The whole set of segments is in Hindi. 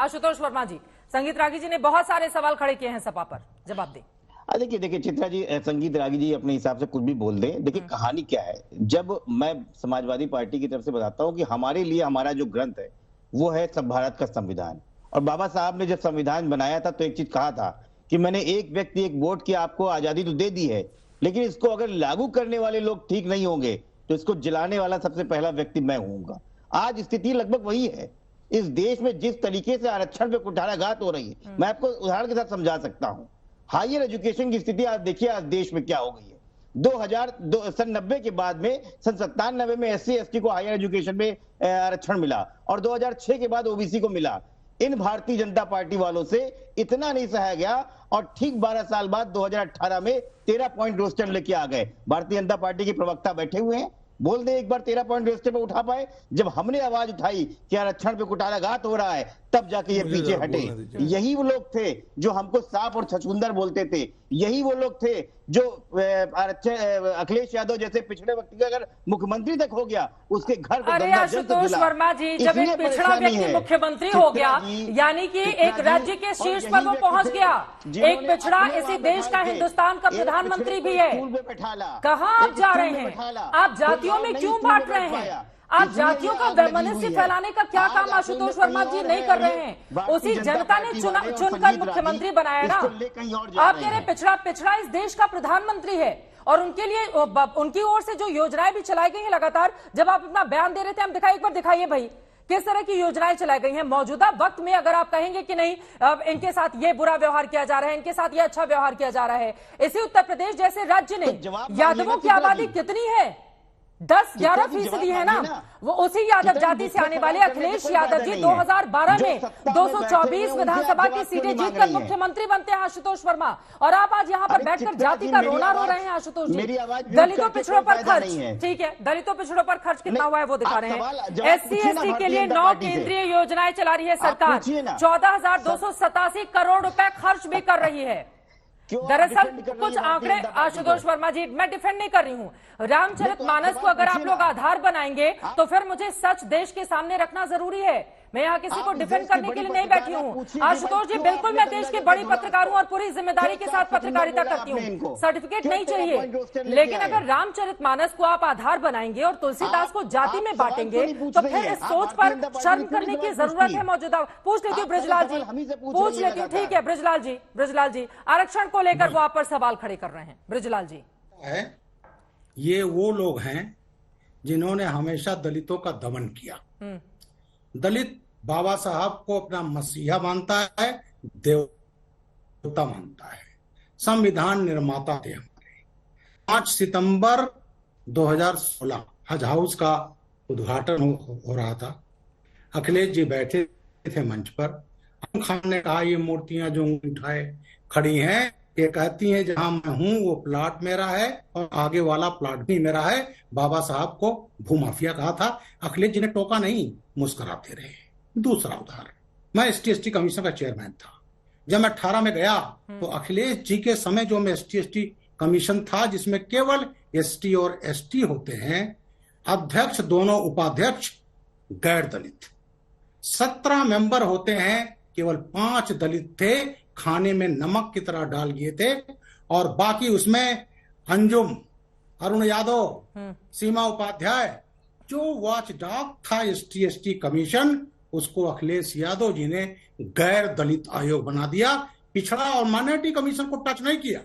आशुतोष वर्मा जी, संगीत रागी जी ने बहुत सारे सवाल खड़े किए हैं सभा पर, जवाब दें। देखिए देखिए चित्रा जी, संगीत रागी जी अपने हिसाब से कुछ भी बोल दें। देखिए कहानी क्या है, जब मैं समाजवादी पार्टी की तरफ से बताता हूँ कि हमारे लिए हमारा जो ग्रंथ है वो है सब भारत का संविधान। और बाबा साहब ने जब संविधान बनाया था तो एक चीज कहा था कि मैंने एक व्यक्ति एक वोट की आपको आजादी तो दे दी है, लेकिन इसको अगर लागू करने वाले लोग ठीक नहीं होंगे तो इसको जलाने वाला सबसे पहला व्यक्ति मैं होऊंगा। आज स्थिति लगभग वही है। इस देश में जिस तरीके से आरक्षण पे कुठाराघात हो रही है, मैं आपको उदाहरण के साथ समझा सकता हूँ। हायर एजुकेशन की स्थिति आप देखिए आज देश में क्या हो गई है। 2000 90 के बाद में सन 97 में SC ST को हायर एजुकेशन में आरक्षण मिला और 2006 के बाद OBC को मिला। इन भारतीय जनता पार्टी वालों से इतना नहीं सहा गया और ठीक 12 साल बाद 2018 में 13 पॉइंट रोस्टर लेके आ गए। भारतीय जनता पार्टी के प्रवक्ता बैठे हुए हैं, बोल दे एक बार 13 पॉइंट रोस्टर पे उठा पाए। जब हमने आवाज उठाई कि आरक्षण पे कुठाराघात हो रहा है, तब जाके ये पीछे हटे। यही वो लोग थे जो हमको सांप और छछूंदर बोलते थे। यही वो लोग थे जो अखिलेश यादव जैसे पिछड़े व्यक्ति का अगर मुख्यमंत्री तक हो गया, उसके घर को अरे आशुतोष वर्मा जी, जब एक पिछड़ा व्यक्ति मुख्यमंत्री हो गया, यानी कि एक राज्य के शीर्ष पर वो पहुंच गया, एक पिछड़ा इसी देश का, हिंदुस्तान का प्रधानमंत्री भी है। कहाँ आप जा रहे हैं? आप जातियों में क्यों बांट रहे हैं? आप जातियों का वैमनस्य फैलाने का क्या काम आशुतोष वर्मा जी नहीं कर रहे हैं? उसी जनता ने चुनकर मुख्यमंत्री बनाया ना। आप कह रहे पिछड़ा इस देश का प्रधानमंत्री है और उनके लिए उनकी ओर से जो योजनाएं भी चलाई गई हैं लगातार। जब आप अपना बयान दे रहे थे, हम दिखाइए, एक बार दिखाइए भाई, किस तरह की योजनाएं चलाई गई हैं मौजूदा वक्त में। अगर आप कहेंगे कि नहीं इनके साथ ये बुरा व्यवहार किया जा रहा है, इनके साथ ये अच्छा व्यवहार किया जा रहा है, इसी उत्तर प्रदेश जैसे राज्य ने यादवों की आबादी कितनी है? 10-11% है ना। वो उसी यादव जाति से आने वाले अखिलेश यादव जी 2012 में 224 विधानसभा की सीटें जीतकर मुख्यमंत्री बनते हैं आशुतोष वर्मा, और आप आज यहाँ पर बैठकर जाति का रोना रो रहे हैं आशुतोष जी। दलितों पिछड़ों पर खर्च, ठीक है, दलितों पिछड़ों पर खर्च कितना हुआ है वो दिखा रहे हैं। SC ST के लिए 9 केंद्रीय योजनाएं चला रही है सरकार, 14,287 करोड़ रुपए खर्च भी कर रही है। दरअसल कुछ आंकड़े आशुतोष वर्मा जी, मैं डिफेंड नहीं कर रही हूं। रामचरितमानस को अगर आप लोग आधार बनाएंगे तो फिर मुझे सच देश के सामने रखना जरूरी है। मैं यहाँ किसी को डिफेंड करने के लिए नहीं बैठी हूँ आशुतोष जी। बिल्कुल मैं देश के बड़ी पत्रकार हूँ और पूरी जिम्मेदारी के साथ पत्रकारिता करती हूँ, सर्टिफिकेट नहीं चाहिए। लेकिन अगर रामचरितमानस को आप आधार बनाएंगे और तुलसीदास को जाति में बांटेंगे तो फिर इस सोच पर शर्म करने की जरूरत है। मौजूदा पूछ लेती हूँ ब्रजलाल जी, पूछ लेती हूँ, ठीक है ब्रजलाल जी आरक्षण को लेकर वो आप पर सवाल खड़े कर रहे हैं। ब्रजलाल जी, ये वो लोग हैं जिन्होंने हमेशा दलितों का दमन किया। दलित बाबा साहब को अपना मसीहा मानता है, देवता मानता है, संविधान निर्माता थे हमारे। 5 सितंबर 2016 हज हाउस का उद्घाटन हो रहा था। अखिलेश जी बैठे थे मंच पर। आजम खान ने कहा ये मूर्तियां जो उठाए खड़ी हैं, ये कहती हैं जहां मैं हूं वो प्लाट मेरा है और आगे वाला प्लाट भी मेरा है। बाबा साहब को भूमाफिया कहा था। अखिलेश जी ने टोका नहीं, मुस्कुराते रहे। दूसरा उदाहरण, मैं ST ST कमीशन का चेयरमैन था। जब मैं 18 में गया तो अखिलेश जी के समय जो में ST ST कमीशन था जिसमें केवल ST और ST होते हैं, अध्यक्ष दोनों उपाध्यक्ष गैर दलित, 17 मेंबर होते हैं, केवल 5 दलित थे, खाने में नमक की तरह डाल दिए थे, और बाकी उसमें अंजुम, अरुण यादव, सीमा उपाध्याय, जो वॉच डॉग था ST ST कमीशन, उसको अखिलेश यादव जी ने गैर दलित आयोग बना दिया। पिछड़ा और माइनॉरिटी कमीशन को टच नहीं किया।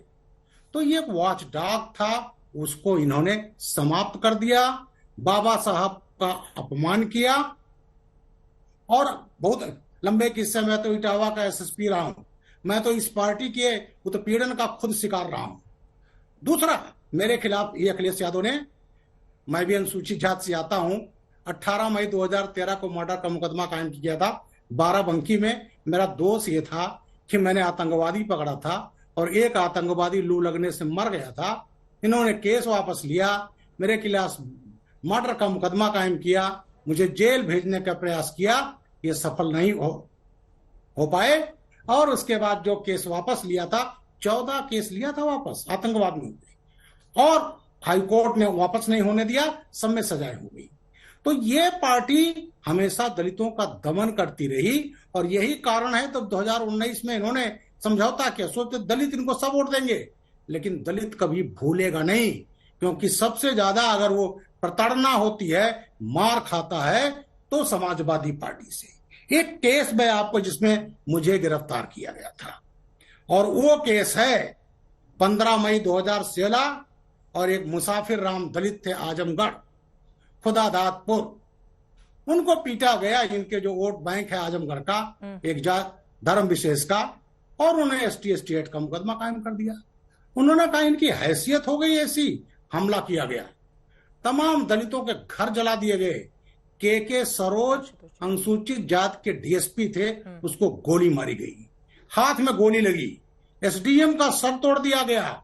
तो ये वॉच डॉग था, उसको इन्होंने समाप्त कर दिया। बाबा साहब का अपमान किया। और बहुत लंबे किस्से में तो इटावा का SSP रहा हूं, मैं तो इस पार्टी के उत्पीड़न का खुद शिकार रहा हूं। दूसरा, मेरे खिलाफ ये अखिलेश यादव ने, मैं भी अनुसूचित जाति से आता हूं, 18 मई 2013 को मर्डर का मुकदमा कायम किया था। बाराबंकी में मेरा दोष ये था कि मैंने आतंकवादी पकड़ा था और एक आतंकवादी लू लगने से मर गया था। इन्होंने केस वापस लिया, मेरे खिलाफ मर्डर का मुकदमा कायम किया, मुझे जेल भेजने का प्रयास किया, ये सफल नहीं हो पाए। और उसके बाद जो केस वापस लिया था, 14 केस लिया था वापस आतंकवाद में, और हाईकोर्ट ने वापस नहीं होने दिया, सब में सजाएं हो गई। तो तो ये पार्टी हमेशा दलितों का दमन करती रही और यही कारण है तब 2019 में इन्होंने समझौता किया, सोचते दलित इनको सब वोट देंगे, लेकिन दलित कभी भूलेगा नहीं, क्योंकि सबसे ज्यादा अगर वो प्रताड़ना होती है, मार खाता है, तो समाजवादी पार्टी से। एक केस मैं आपको जिसमें मुझे गिरफ्तार किया गया था, और वो केस है 15 मई 2016, और एक मुसाफिर राम दलित थे आजमगढ़ खुदादातपुर, उनको पीटा गया, इनके जो वोट बैंक है आजमगढ़ का एक धर्म विशेष का, और उन्हें ST/ST एक्ट का मुकदमा कायम कर दिया। उन्होंने कहा इनकी हैसियत हो गई ऐसी, हमला किया गया, तमाम दलितों के घर जला दिए गए। के सरोज अनुसूचित जाति के DSP थे, उसको गोली मारी गई, हाथ में गोली लगी, SDM का सर तोड़ दिया गया,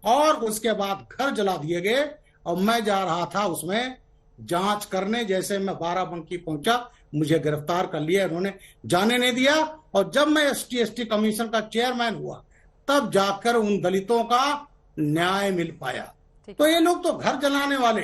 और उसके बाद घर जला दिए गए। और मैं जा रहा था उसमें जांच करने, जैसे मैं बाराबंकी पहुंचा, मुझे गिरफ्तार कर लिया, उन्होंने जाने नहीं दिया। और जब मैं ST/ST कमीशन का चेयरमैन हुआ, तब जाकर उन दलितों का न्याय मिल पाया। तो ये लोग तो घर जलाने वाले,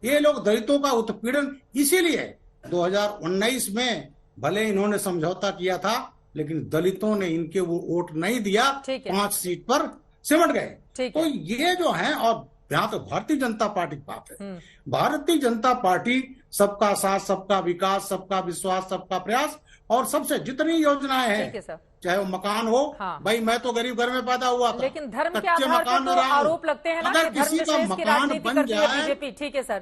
ये लोग दलितों का उत्पीड़न, इसीलिए 2019 में भले इन्होंने समझौता किया था, लेकिन दलितों ने इनके वो वोट नहीं दिया, 5 सीट पर सिमट गए। तो ये जो है, और यहाँ तो भारतीय जनता पार्टी की बात है, भारतीय जनता पार्टी सबका साथ, सबका विकास, सबका विश्वास, सबका प्रयास, और सबसे जितनी योजनाएं हैं, चाहे वो मकान हो, भाई मैं तो गरीब घर में पैदा हुआ था, लेकिन धर्म के आधार पर तो आरोप लगते हैं ना, अगर किसी का मकान बन जाए, बीजेपी। ठीक है सर,